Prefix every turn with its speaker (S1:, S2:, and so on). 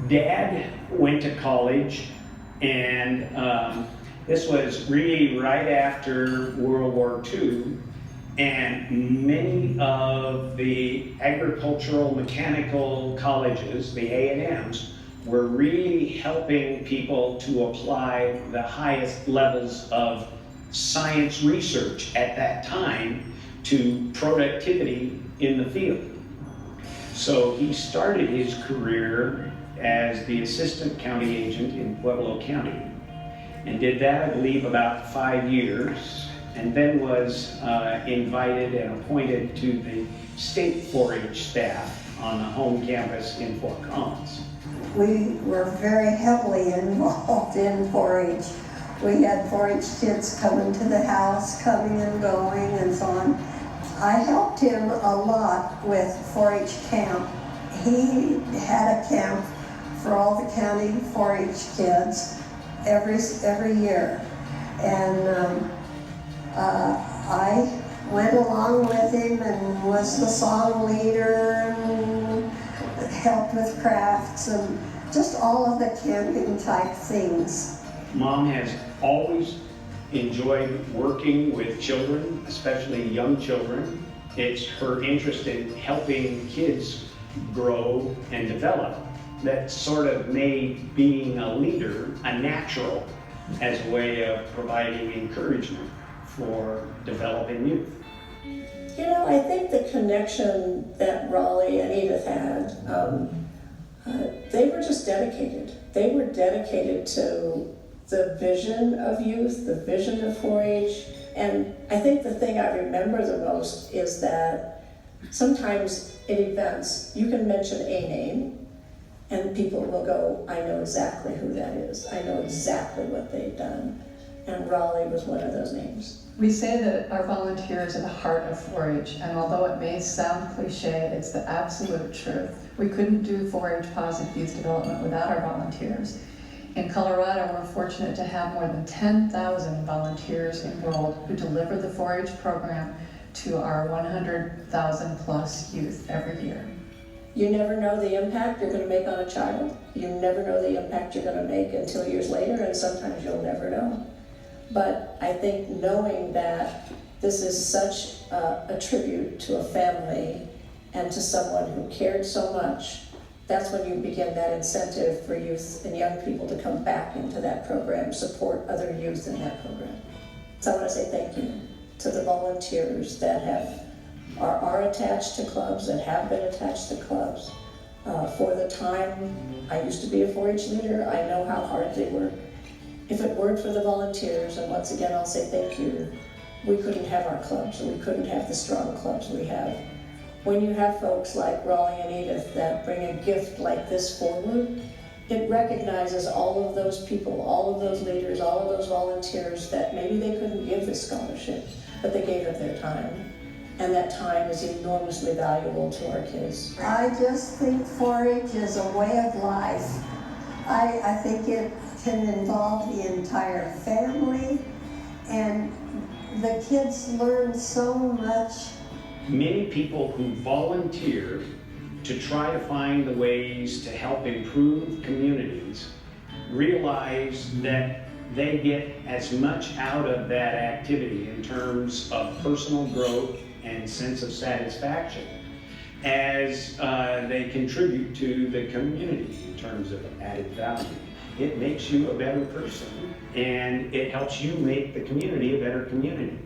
S1: Dad went to college, and this was really right after World War II, and many of the agricultural mechanical colleges, the A&Ms, were really helping people to apply the highest levels of science research at that time to productivity in the field. So he started his career as the assistant county agent in Pueblo County, and did that, I believe, about 5 years, and then was invited and appointed to the state 4-H staff on the home campus in Fort Collins.
S2: We were very heavily involved in 4-H. We had 4-H kids coming to the house, coming and going and so on. I helped him a lot with 4-H camp. He had a camp for all the county 4-H kids every year. And I went along with him and was the song leader and helped with crafts and just all of the camping type things.
S1: Mom has always enjoyed working with children, especially young children. It's her interest in helping kids grow and develop that sort of made being a leader a natural as a way of providing encouragement for developing youth.
S3: You know, I think the connection that Raleigh and Edith had, they were just dedicated. They were dedicated to the vision of youth, the vision of 4-H, and I think the thing I remember the most is that sometimes in events you can mention a name and people will go, I know exactly who that is. I know exactly what they've done. And Raleigh was one of those names.
S4: We say that our volunteers are the heart of 4-H, and although it may sound cliche, it's the absolute truth. We couldn't do 4-H positive youth development without our volunteers. In Colorado, we're fortunate to have more than 10,000 volunteers enrolled who deliver the 4-H program to our 100,000 plus youth every year.
S3: You never know the impact you're going to make on a child. You never know the impact you're going to make until years later, and sometimes you'll never know. But I think knowing that this is such a tribute to a family and to someone who cared so much, that's when you begin that incentive for youth and young people to come back into that program, support other youth in that program. So I want to say thank you to the volunteers that are attached to clubs, that have been attached to clubs. For the time I used to be a 4-H leader, I know how hard they work. If it weren't for the volunteers, and once again I'll say thank you, we couldn't have our clubs, we couldn't have the strong clubs we have. When you have folks like Raleigh and Edith that bring a gift like this forward, it recognizes all of those people, all of those leaders, all of those volunteers that maybe they couldn't give this scholarship, but they gave of their time. And that time is enormously valuable to our kids.
S2: I just think 4-H is a way of life. I think it can involve the entire family, and the kids learn so much.
S1: Many people who volunteer to try to find the ways to help improve communities realize that they get as much out of that activity in terms of personal growth and sense of satisfaction as they contribute to the community in terms of added value. It makes you a better person, and it helps you make the community a better community.